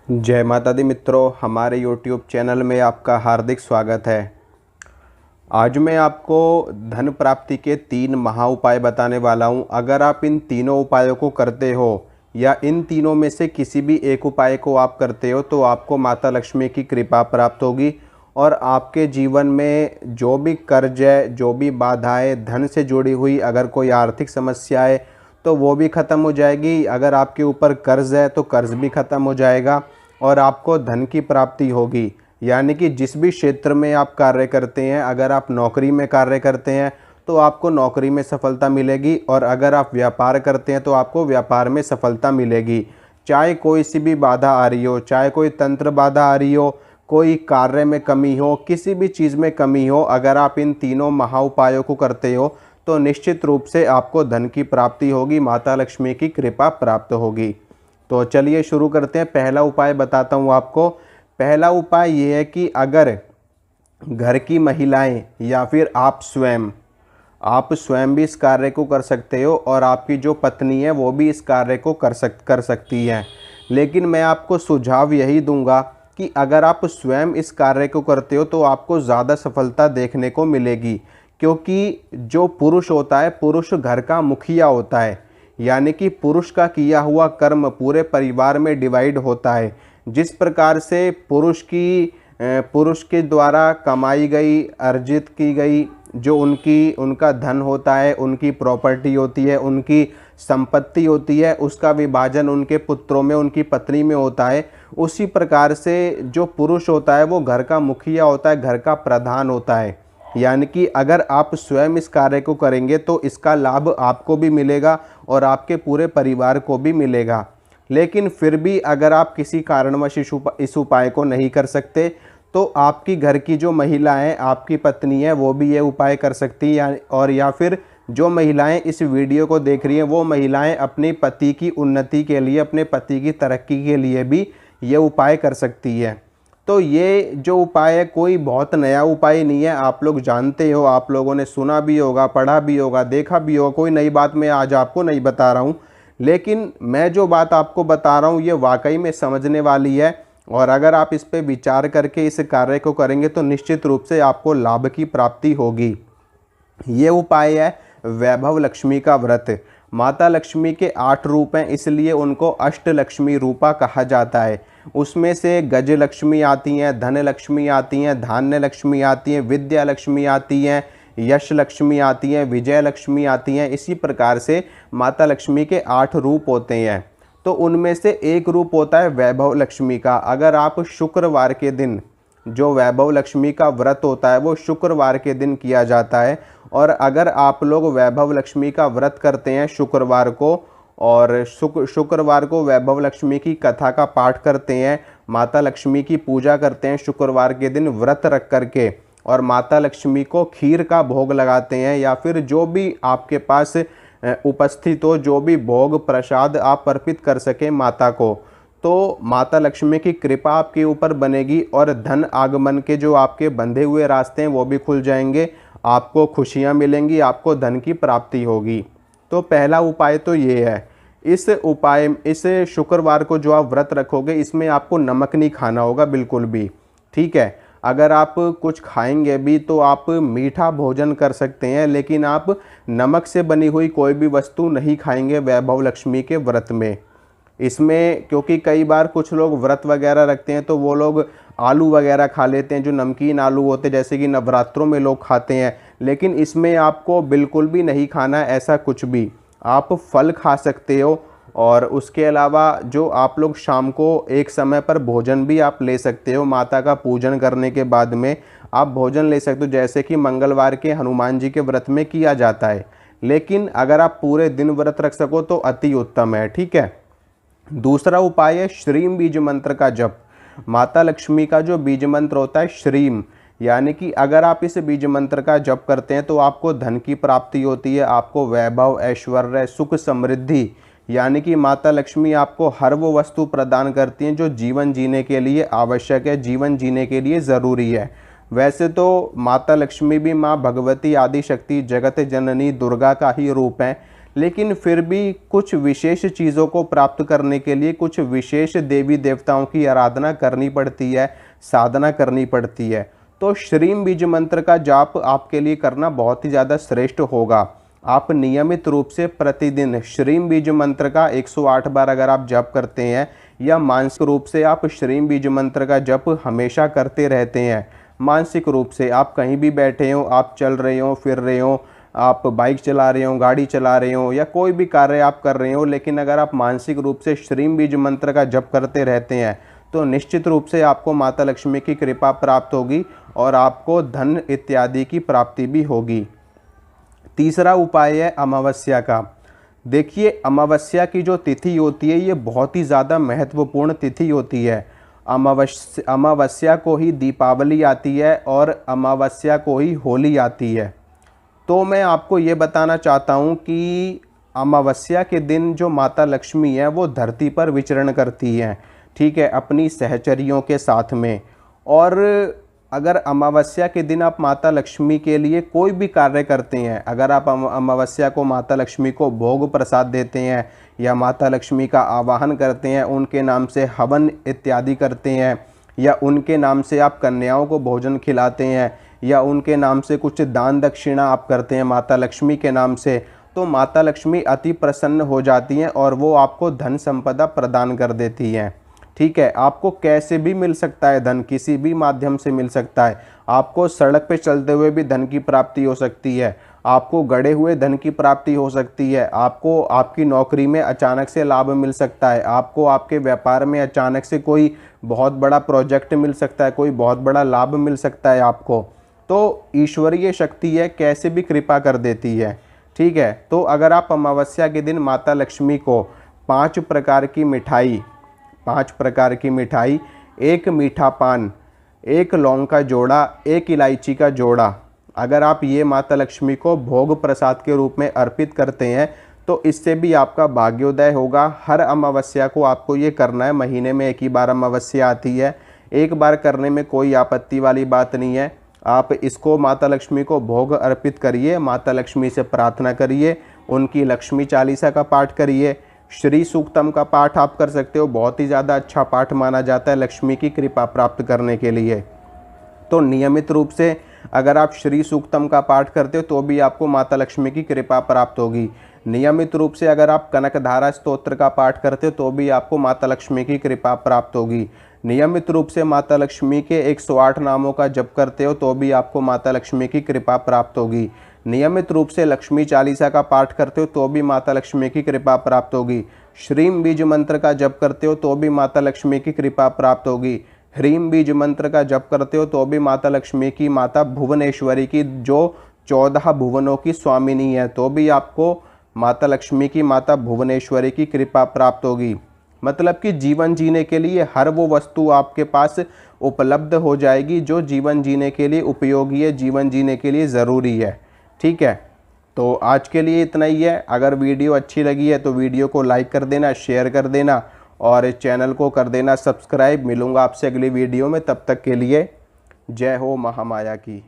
जय माता दी मित्रों, हमारे YouTube चैनल में आपका हार्दिक स्वागत है। आज मैं आपको धन प्राप्ति के 3 महा उपाय बताने वाला हूं। अगर आप इन तीनों उपायों को करते हो या इन तीनों में से किसी भी एक उपाय को आप करते हो तो आपको माता लक्ष्मी की कृपा प्राप्त होगी और आपके जीवन में जो भी कर्ज है, जो भी बाधाएं, धन से जुड़ी हुई अगर कोई आर्थिक समस्या है तो वो भी ख़त्म हो जाएगी। अगर आपके ऊपर कर्ज है तो कर्ज भी ख़त्म हो जाएगा और आपको धन की प्राप्ति होगी। यानी कि जिस भी क्षेत्र में आप कार्य करते हैं, अगर आप नौकरी में कार्य करते हैं तो आपको नौकरी में सफलता मिलेगी और अगर आप व्यापार करते हैं तो आपको व्यापार में सफलता मिलेगी। चाहे कोई सी भी बाधा आ रही हो, चाहे कोई तंत्र बाधा आ रही हो, कोई कार्य में कमी हो, किसी भी चीज़ में कमी हो, अगर आप इन तीनों महा उपायों को करते हो तो निश्चित रूप से आपको धन की प्राप्ति होगी, माता लक्ष्मी की कृपा प्राप्त होगी। तो चलिए शुरू करते हैं। पहला उपाय बताता हूँ आपको। पहला उपाय ये है कि अगर घर की महिलाएं या फिर आप स्वयं भी इस कार्य को कर सकते हो और आपकी जो पत्नी है वो भी इस कार्य को कर सकती है। लेकिन मैं आपको सुझाव यही दूंगा कि अगर आप स्वयं इस कार्य को करते हो तो आपको ज़्यादा सफलता देखने को मिलेगी, क्योंकि जो पुरुष होता है, पुरुष घर का मुखिया होता है। यानी कि पुरुष का किया हुआ कर्म पूरे परिवार में डिवाइड होता है। जिस प्रकार से पुरुष के द्वारा कमाई गई, अर्जित की गई जो उनका धन होता है, उनकी प्रॉपर्टी होती है, उनकी संपत्ति होती है, उसका विभाजन उनके पुत्रों में, उनकी पत्नी में होता है। उसी प्रकार से जो पुरुष होता है वो घर का मुखिया होता है, घर का प्रधान होता है। यानी कि अगर आप स्वयं इस कार्य को करेंगे तो इसका लाभ आपको भी मिलेगा और आपके पूरे परिवार को भी मिलेगा। लेकिन फिर भी अगर आप किसी कारणवश इस उपाय को नहीं कर सकते तो आपकी घर की जो महिलाएं, आपकी पत्नी है, वो भी ये उपाय कर सकती हैं। या फिर जो महिलाएं इस वीडियो को देख रही हैं वो महिलाएं अपने पति की उन्नति के लिए, अपने पति की तरक्की के लिए भी ये उपाय कर सकती है। तो ये जो उपाय है कोई बहुत नया उपाय नहीं है, आप लोग जानते हो, आप लोगों ने सुना भी होगा, पढ़ा भी होगा, देखा भी होगा। कोई नई बात मैं आज आपको नहीं बता रहा हूँ, लेकिन मैं जो बात आपको बता रहा हूँ ये वाकई में समझने वाली है और अगर आप इस पे विचार करके इस कार्य को करेंगे तो निश्चित रूप से आपको लाभ की प्राप्ति होगी। ये उपाय है वैभव लक्ष्मी का व्रत। माता लक्ष्मी के 8 रूप हैं, इसलिए उनको अष्टलक्ष्मी रूपा कहा जाता है। उसमें से गज लक्ष्मी आती हैं, धन लक्ष्मी आती हैं, धान्य लक्ष्मी आती हैं, विद्या लक्ष्मी आती हैं, यश लक्ष्मी आती हैं, विजय लक्ष्मी आती हैं। इसी प्रकार से माता लक्ष्मी के 8 रूप होते हैं। तो उनमें से एक रूप होता है वैभव लक्ष्मी का। अगर आप शुक्रवार के दिन, जो वैभव लक्ष्मी का व्रत होता है वो शुक्रवार के दिन किया जाता है, और अगर आप लोग वैभव लक्ष्मी का व्रत करते हैं शुक्रवार को और शुक्रवार को वैभव लक्ष्मी की कथा का पाठ करते हैं, माता लक्ष्मी की पूजा करते हैं शुक्रवार के दिन व्रत रख करके, और माता लक्ष्मी को खीर का भोग लगाते हैं या फिर जो भी आपके पास उपस्थित हो, जो भी भोग प्रसाद आप अर्पित कर सकें माता को, तो माता लक्ष्मी की कृपा आपके ऊपर बनेगी और धन आगमन के जो आपके बंधे हुए रास्ते हैं वो भी खुल जाएंगे, आपको खुशियां मिलेंगी, आपको धन की प्राप्ति होगी। तो पहला उपाय तो ये है। इस शुक्रवार को जो आप व्रत रखोगे इसमें आपको नमक नहीं खाना होगा बिल्कुल भी, ठीक है। अगर आप कुछ खाएंगे भी तो आप मीठा भोजन कर सकते हैं, लेकिन आप नमक से बनी हुई कोई भी वस्तु नहीं खाएंगे वैभव लक्ष्मी के व्रत में। इसमें क्योंकि कई बार कुछ लोग व्रत वगैरह रखते हैं तो वो लोग आलू वगैरह खा लेते हैं, जो नमकीन आलू होते हैं, जैसे कि नवरात्रों में लोग खाते हैं। लेकिन इसमें आपको बिल्कुल भी नहीं खाना है ऐसा कुछ भी। आप फल खा सकते हो और उसके अलावा जो आप लोग शाम को एक समय पर भोजन भी आप ले सकते हो। माता का पूजन करने के बाद में आप भोजन ले सकते हो, जैसे कि मंगलवार के हनुमान जी के व्रत में किया जाता है। लेकिन अगर आप पूरे दिन व्रत रख सको तो अति उत्तम है, ठीक है। दूसरा उपाय है श्रीम बीज मंत्र का जप। माता लक्ष्मी का जो बीज मंत्र होता है श्रीम, यानी कि अगर आप इस बीज मंत्र का जप करते हैं तो आपको धन की प्राप्ति होती है, आपको वैभव, ऐश्वर्य, सुख, समृद्धि, यानी कि माता लक्ष्मी आपको हर वो वस्तु प्रदान करती हैं जो जीवन जीने के लिए आवश्यक है, जीवन जीने के लिए ज़रूरी है। वैसे तो माता लक्ष्मी भी माँ भगवती, आदि शक्ति, जगत जननी दुर्गा का ही रूप है, लेकिन फिर भी कुछ विशेष चीज़ों को प्राप्त करने के लिए कुछ विशेष देवी देवताओं की आराधना करनी पड़ती है, साधना करनी पड़ती है। तो श्रीम बीज मंत्र का जाप आपके लिए करना बहुत ही ज़्यादा श्रेष्ठ होगा। आप नियमित रूप से प्रतिदिन श्रीम बीज मंत्र का 108 बार अगर आप जप करते हैं, या मानसिक रूप से आप श्रीम बीज मंत्र का जप हमेशा करते रहते हैं, मानसिक रूप से आप कहीं भी बैठे हो, आप चल रहे हो, फिर रहे हो, आप बाइक चला रहे हो, गाड़ी चला रहे हो, या कोई भी कार्य आप कर रहे हो, लेकिन अगर आप मानसिक रूप से श्रीम बीज मंत्र का जप करते रहते हैं तो निश्चित रूप से आपको माता लक्ष्मी की कृपा प्राप्त होगी और आपको धन इत्यादि की प्राप्ति भी होगी। तीसरा उपाय है अमावस्या का। देखिए, अमावस्या की जो तिथि होती है ये बहुत ही ज़्यादा महत्वपूर्ण तिथि होती है। अमावस्या को ही दीपावली आती है और अमावस्या को ही होली आती है। तो मैं आपको ये बताना चाहता हूँ कि अमावस्या के दिन जो माता लक्ष्मी है वो धरती पर विचरण करती हैं, ठीक है, अपनी सहचरियों के साथ में। और अगर अमावस्या के दिन आप माता लक्ष्मी के लिए कोई भी कार्य करते हैं, अगर आप अमावस्या को माता लक्ष्मी को भोग प्रसाद देते हैं या माता लक्ष्मी का आवाहन करते हैं, उनके नाम से हवन इत्यादि करते हैं, या उनके नाम से आप कन्याओं को भोजन खिलाते हैं, या उनके नाम से कुछ दान दक्षिणा आप करते हैं माता लक्ष्मी के नाम से, तो माता लक्ष्मी अति प्रसन्न हो जाती हैं और वो आपको धन संपदा प्रदान कर देती हैं। ठीक है, आपको कैसे भी मिल सकता है धन, किसी भी माध्यम से मिल सकता है। आपको सड़क पे चलते हुए भी धन की प्राप्ति हो सकती है, आपको गड़े हुए धन की प्राप्ति हो सकती है, आपको आपकी नौकरी में अचानक से लाभ मिल सकता है, आपको आपके व्यापार में अचानक से कोई बहुत बड़ा प्रोजेक्ट मिल सकता है, कोई बहुत बड़ा लाभ मिल सकता है आपको। तो ईश्वरीय शक्ति है, कैसे भी कृपा कर देती है। ठीक है, तो अगर आप अमावस्या के दिन माता लक्ष्मी को 5 प्रकार की मिठाई, 1 मीठा पान, 1 लौंग का जोड़ा, 1 इलायची का जोड़ा, अगर आप ये माता लक्ष्मी को भोग प्रसाद के रूप में अर्पित करते हैं तो इससे भी आपका भाग्योदय होगा। हर अमावस्या को आपको ये करना है, महीने में 1 ही बार अमावस्या आती है, 1 बार करने में कोई आपत्ति वाली बात नहीं है। आप इसको माता लक्ष्मी को भोग अर्पित करिए, माता लक्ष्मी से प्रार्थना करिए, उनकी लक्ष्मी चालीसा का पाठ करिए, श्री सूक्तम का पाठ आप कर सकते हो, बहुत ही ज़्यादा अच्छा पाठ माना जाता है लक्ष्मी की कृपा प्राप्त करने के लिए। तो नियमित रूप से अगर आप श्री सूक्तम का पाठ करते हो तो भी आपको माता लक्ष्मी की कृपा प्राप्त होगी। नियमित रूप से अगर आप कनकधारा स्तोत्र का पाठ करते हो तो भी आपको माता लक्ष्मी की कृपा प्राप्त होगी। नियमित रूप से माता लक्ष्मी के 108 नामों का जप करते हो तो भी आपको माता लक्ष्मी की कृपा प्राप्त होगी। नियमित रूप से लक्ष्मी चालीसा का पाठ करते हो तो भी माता लक्ष्मी की कृपा प्राप्त होगी। श्रीम बीज मंत्र का जप करते हो तो भी माता लक्ष्मी की कृपा प्राप्त होगी। ह्रीम बीज मंत्र का जप करते हो तो भी माता लक्ष्मी की, माता भुवनेश्वरी की, जो 14 भुवनों की स्वामिनी है, तो भी आपको माता लक्ष्मी की, माता भुवनेश्वरी की कृपा प्राप्त होगी। मतलब कि जीवन जीने के लिए हर वो वस्तु आपके पास उपलब्ध हो जाएगी जो जीवन जीने के लिए उपयोगी है, जीवन जीने के लिए ज़रूरी है। ठीक है, तो आज के लिए इतना ही है। अगर वीडियो अच्छी लगी है तो वीडियो को लाइक कर देना, शेयर कर देना और चैनल को कर देना सब्सक्राइब। मिलूँगा आपसे अगली वीडियो में, तब तक के लिए जय हो महामाया की।